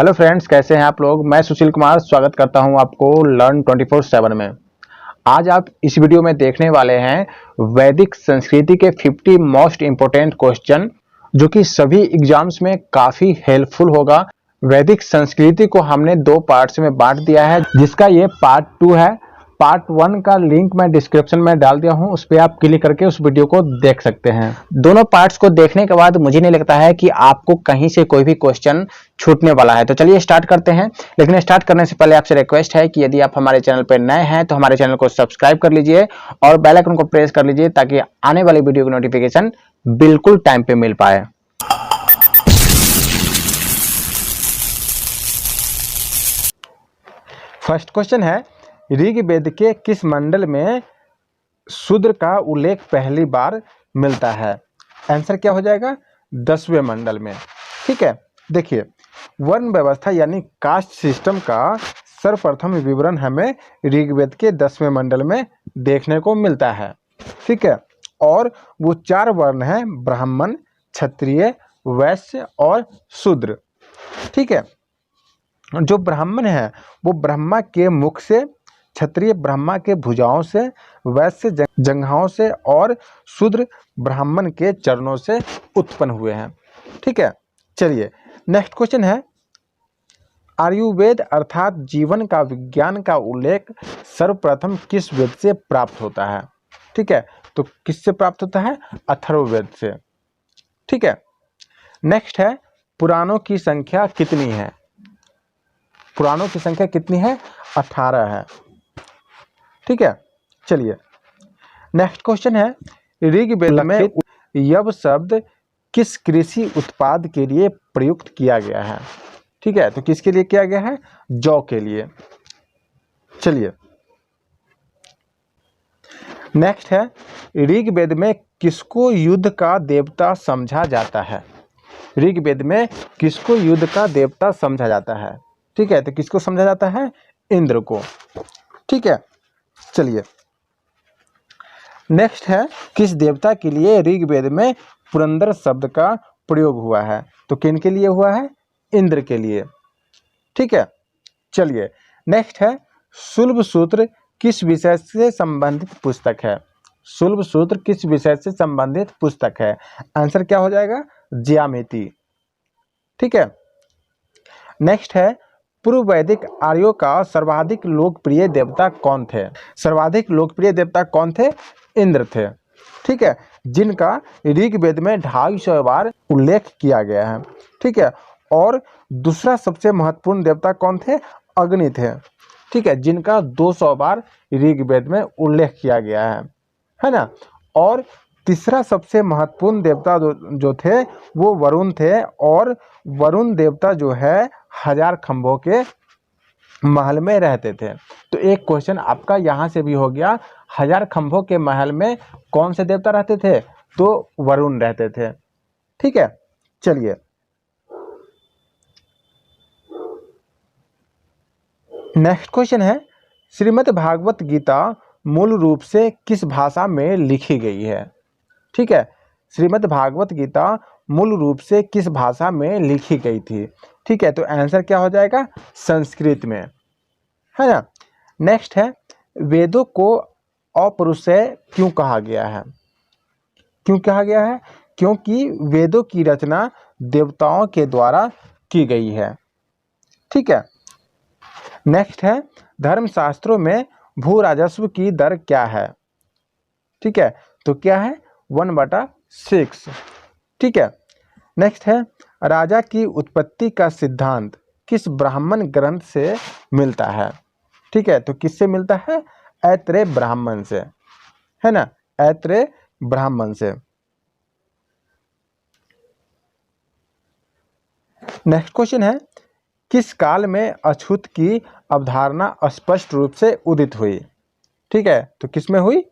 Hello friends, कैसे हैं आप लोग। मैं सुशील कुमार स्वागत करता हूं आपको लर्न 24/7 में। आज आप इस वीडियो में देखने वाले हैं वैदिक संस्कृति के 50 मोस्ट इंपोर्टेंट क्वेश्चन, जो कि सभी एग्जाम्स में काफी हेल्पफुल होगा। वैदिक संस्कृति को हमने दो पार्ट्स में बांट दिया है, जिसका ये पार्ट 2 है। पार्ट 1 का लिंक मैं डिस्क्रिप्शन में डाल दिया हूं, उस पर आप क्लिक करके उस वीडियो को देख सकते हैं। दोनों पार्ट्स को देखने के बाद मुझे नहीं लगता है कि आपको कहीं से कोई भी क्वेश्चन छूटने वाला है। तो चलिए स्टार्ट करते हैं। लेकिन स्टार्ट करने से पहले आपसे रिक्वेस्ट है कि यदि आप हमारे चैनल पर नए हैं तो हमारे चैनल को सब्सक्राइब कर लीजिए और बेल आइकन को प्रेस कर लीजिए, ताकि आने वाली वीडियो की नोटिफिकेशन बिल्कुल टाइम पे मिल पाए। फर्स्ट क्वेश्चन है, ऋग्वेद के किस मंडल में शूद्र का उल्लेख पहली बार मिलता है? आंसर क्या हो जाएगा? 10वें मंडल में। ठीक है, देखिए, वर्ण व्यवस्था यानी कास्ट सिस्टम का सर्वप्रथम विवरण हमें ऋग्वेद के 10वें मंडल में देखने को मिलता है। ठीक है, और वो 4 वर्ण हैं: ब्राह्मण, क्षत्रिय, वैश्य और शूद्र। ठीक है, जो ब्राह्मण है वो ब्रह्मा के मुख से, क्षत्रिय ब्रह्मा के भुजाओं से, वैश्य जंघाओं से और शूद्र ब्राह्मण के चरणों से उत्पन्न हुए हैं। ठीक है, चलिए नेक्स्ट क्वेश्चन है, आयुर्वेद अर्थात जीवन का विज्ञान का उल्लेख सर्वप्रथम किस वेद से प्राप्त होता है? ठीक है, तो किससे प्राप्त होता है? अथर्ववेद से। ठीक है, नेक्स्ट है, पुराणों की संख्या कितनी है? पुराणों की संख्या कितनी है? 18 है। ठीक है, चलिए नेक्स्ट क्वेश्चन है, ऋग्वेद में यव शब्द किस कृषि उत्पाद के लिए प्रयुक्त किया गया है? ठीक है, तो किसके लिए किया गया है? जौ के लिए। चलिए नेक्स्ट है, ऋग्वेद में किसको युद्ध का देवता समझा जाता है? ऋग्वेद में किसको युद्ध का देवता समझा जाता है? ठीक है, तो किसको समझा जाता है? इंद्र को। ठीक है, चलिए नेक्स्ट है, किस देवता के लिए ऋग्वेद में पुरंदर शब्द का प्रयोग हुआ है? तो किन के लिए हुआ है? इंद्र के लिए। ठीक है, चलिए नेक्स्ट है, शुल्ब सूत्र किस विषय से संबंधित पुस्तक है? शुल्ब सूत्र किस विषय से संबंधित पुस्तक है? आंसर क्या हो जाएगा? ज्यामिति। ठीक है, नेक्स्ट है, पूर्व वैदिक आर्यों का सर्वाधिक लोकप्रिय देवता कौन थे? सर्वाधिक लोकप्रिय देवता कौन थे? इंद्र थे। ठीक है, जिनका ऋग्वेद में 250 बार उल्लेख किया गया है। ठीक है, और दूसरा सबसे महत्वपूर्ण देवता कौन थे? अग्नि थे। ठीक है, जिनका 200 बार ऋग्वेद में उल्लेख किया गया है ना। और तीसरा सबसे महत्वपूर्ण देवता जो थे वो वरुण थे, और वरुण देवता जो है 1000 खंभों के महल में रहते थे। तो एक क्वेश्चन आपका यहाँ से भी हो गया, 1000 खंभों के महल में कौन से देवता रहते थे? तो वरुण रहते थे। ठीक है, चलिए नेक्स्ट क्वेश्चन है, श्रीमद् भागवत गीता मूल रूप से किस भाषा में लिखी गई है? ठीक है, श्रीमद् भागवत गीता मूल रूप से किस भाषा में लिखी गई थी? ठीक है, तो आंसर क्या हो जाएगा? संस्कृत में, है ना। नेक्स्ट है, वेदों को अपौरुषेय क्यों कहा गया है? क्यों कहा गया है? क्योंकि वेदों की रचना देवताओं के द्वारा की गई है। ठीक है, नेक्स्ट है, धर्मशास्त्रों में भू राजस्व की दर क्या है? ठीक है, तो क्या है? 1/6। ठीक है, नेक्स्ट है, राजा की उत्पत्ति का सिद्धांत किस ब्राह्मण ग्रंथ से मिलता है? ठीक है, तो किससे मिलता है? ऐत्रेय ब्राह्मण से, है ना, ऐत्रेय ब्राह्मण से। नेक्स्ट क्वेश्चन है, किस काल में अछूत की अवधारणा स्पष्ट रूप से उदित हुई? ठीक है, तो किस में हुई?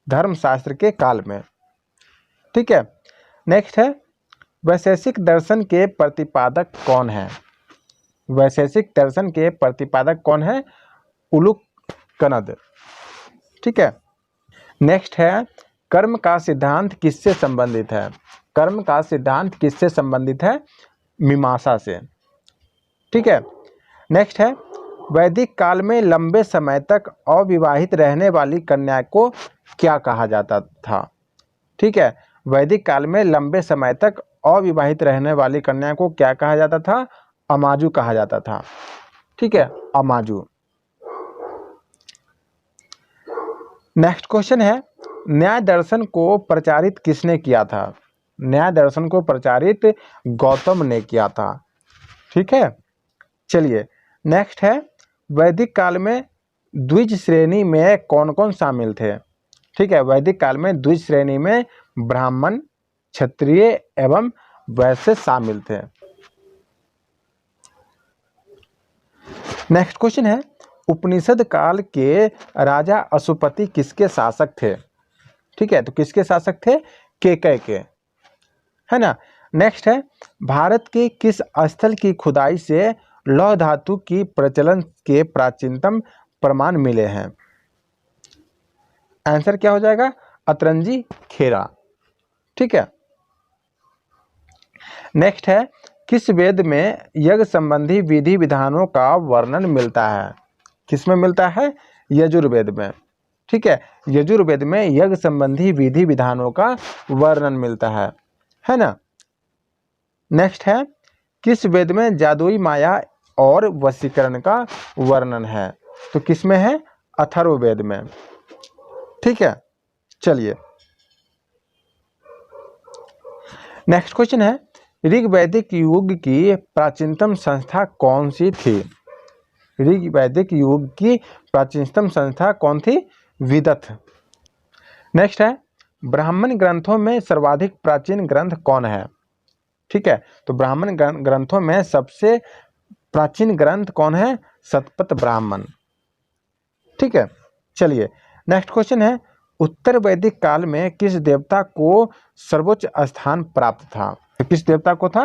धर्मशास्त्र के काल में। ठीक है, नेक्स्ट है, वैशेषिक दर्शन के प्रतिपादक कौन है? वैशेषिक दर्शन के प्रतिपादक कौन है? उलूकनद। ठीक है, नेक्स्ट है, कर्म का सिद्धांत किससे संबंधित है? कर्म का सिद्धांत किससे संबंधित है? मीमांसा से। ठीक है। नेक्स्ट है, वैदिक काल में लंबे समय तक अविवाहित रहने वाली कन्या को क्या कहा जाता था? ठीक है, वैदिक काल में लंबे समय तक अविवाहित रहने वाली कन्या को क्या कहा जाता था? अमाजु कहा जाता था। ठीक है, अमाजु। नेक्स्ट क्वेश्चन है, न्याय दर्शन को प्रचारित किसने किया था? न्याय दर्शन को प्रचारित गौतम ने किया था। ठीक है, चलिए नेक्स्ट है, वैदिक काल में द्विज श्रेणी में कौन कौन शामिल थे? ठीक है, वैदिक काल में द्विज श्रेणी में ब्राह्मण, क्षत्रिय एवं वैश्य शामिल थे। नेक्स्ट क्वेश्चन है, उपनिषद काल के राजा अशुपति किसके शासक थे? ठीक है, तो किसके शासक थे? केकय के, है ना। नेक्स्ट है, भारत के किस स्थल की खुदाई से लौह धातु की प्रचलन के प्राचीनतम प्रमाण मिले हैं? आंसर क्या हो जाएगा? अतरंजी खेरा। ठीक है। नेक्स्ट है, किस वेद में यज्ञ संबंधी विधि विधानों का वर्णन मिलता है? किसमें मिलता है? यजुर्वेद में। ठीक है, यजुर्वेद में यज्ञ संबंधी विधि विधानों का वर्णन मिलता है ना। नेक्स्ट है, किस वेद में जादुई माया और वशीकरण का वर्णन है? तो किसमें है? अथर्ववेद में। ठीक है, चलिए नेक्स्ट क्वेश्चन है, ऋग्वैदिक युग की प्राचीनतम संस्था कौन सी थी? ऋग्वैदिक युग की प्राचीनतम संस्था कौन थी? विदथ। नेक्स्ट है, ब्राह्मण ग्रंथों में सर्वाधिक प्राचीन ग्रंथ कौन है? ठीक है, तो ब्राह्मण ग्रंथों में सबसे प्राचीन ग्रंथ कौन है? शतपथ ब्राह्मण। ठीक है, चलिए नेक्स्ट क्वेश्चन है, उत्तर वैदिक काल में किस देवता को सर्वोच्च स्थान प्राप्त था? तो किस देवता को था?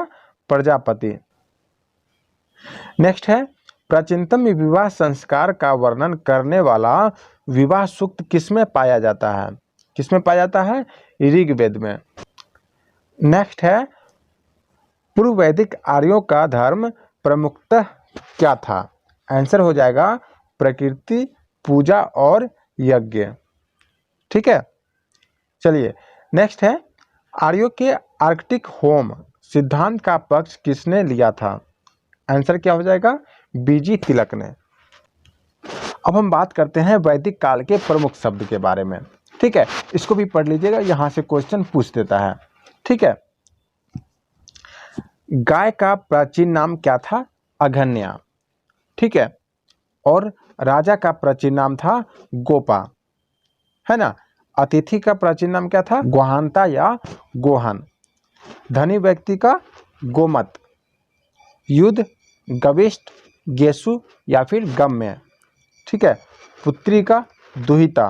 प्रजापति। नेक्स्ट है, प्राचीनतम विवाह संस्कार का वर्णन करने वाला विवाह सूक्त किसमें पाया जाता है? किसमें पाया जाता है? ऋग्वेद में। नेक्स्ट है, पूर्व वैदिक आर्यों का धर्म प्रमुखतः क्या था? आंसर हो जाएगा प्रकृति पूजा और यज्ञ। ठीक है, चलिए नेक्स्ट है, आर्यों के आर्कटिक होम सिद्धांत का पक्ष किसने लिया था? आंसर क्या हो जाएगा? बीजी तिलक ने। अब हम बात करते हैं वैदिक काल के प्रमुख शब्द के बारे में। ठीक है, इसको भी पढ़ लीजिएगा, यहाँ से क्वेश्चन पूछ देता है। ठीक है, गाय का प्राचीन नाम क्या था? अघन्या। ठीक है, और राजा का प्राचीन नाम था गोपा, है ना। अतिथि का प्राचीन नाम क्या था? गुहांता या गोहन। धनी व्यक्ति का गोमत। युद्ध गविष्ठ, गेसु या फिर गम्य। ठीक है, पुत्री का दुहिता,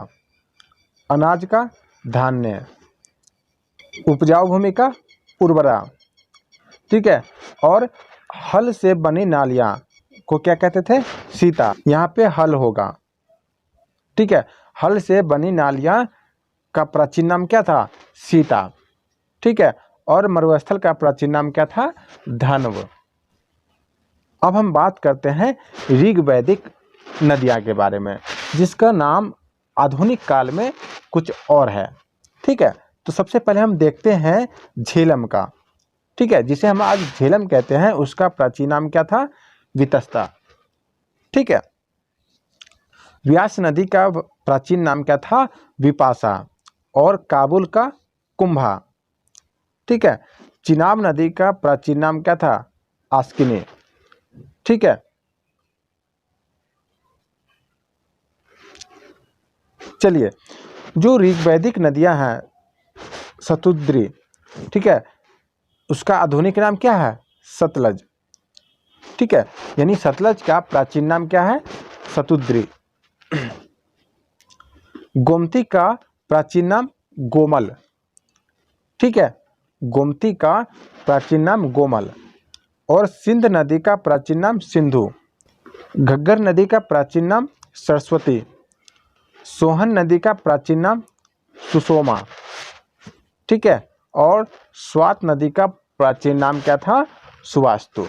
अनाज का धान्य, उपजाऊ भूमि का उर्वरा। ठीक है, और हल से बनी नालियां को क्या कहते थे? सीता। यहाँ पे हल होगा। ठीक है, हल से बनी नालियां का प्राचीन नाम क्या था? सीता। ठीक है, और मरुस्थल का प्राचीन नाम क्या था? धन्व। अब हम बात करते हैं ऋग्वैदिक नदियाँ के बारे में, जिसका नाम आधुनिक काल में कुछ और है। ठीक है, तो सबसे पहले हम देखते हैं झेलम का। ठीक है, जिसे हम आज झेलम कहते हैं, उसका प्राचीन नाम क्या था? वितस्ता। ठीक है, व्यास नदी का प्राचीन नाम क्या था? विपाशा। और काबुल का कुंभा। ठीक है, चिनाब नदी का प्राचीन नाम क्या था? आस्किनी। ठीक है, चलिए जो ऋग्वैदिक नदियां हैं, सतुद्री, ठीक है, उसका आधुनिक नाम क्या है? सतलज। ठीक है, यानी सतलज का प्राचीन नाम क्या है? सतुद्री। गोमती का प्राचीन नाम गोमल। ठीक है, गोमती का प्राचीन नाम गोमल। और सिंध नदी का प्राचीन नाम सिंधु। घग्गर नदी का प्राचीन नाम सरस्वती। सोहन नदी का प्राचीन नाम सुषोमा। ठीक है, और स्वात नदी का प्राचीन नाम क्या था? Suvastu.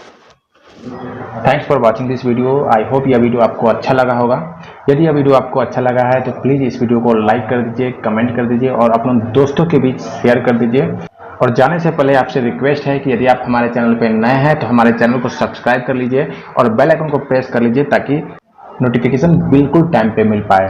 Thanks for watching this video. I hope यह वीडियो आपको अच्छा लगा होगा। यदि यह वीडियो आपको अच्छा लगा है तो प्लीज़ इस वीडियो को लाइक कर दीजिए, कमेंट कर दीजिए और अपने दोस्तों के बीच शेयर कर दीजिए। और जाने से पहले आपसे रिक्वेस्ट है कि यदि आप हमारे चैनल पर नए हैं तो हमारे चैनल को सब्सक्राइब कर लीजिए और बेल आइकन को प्रेस कर लीजिए ताकि नोटिफिकेशन बिल्कुल टाइम पे मिल पाए।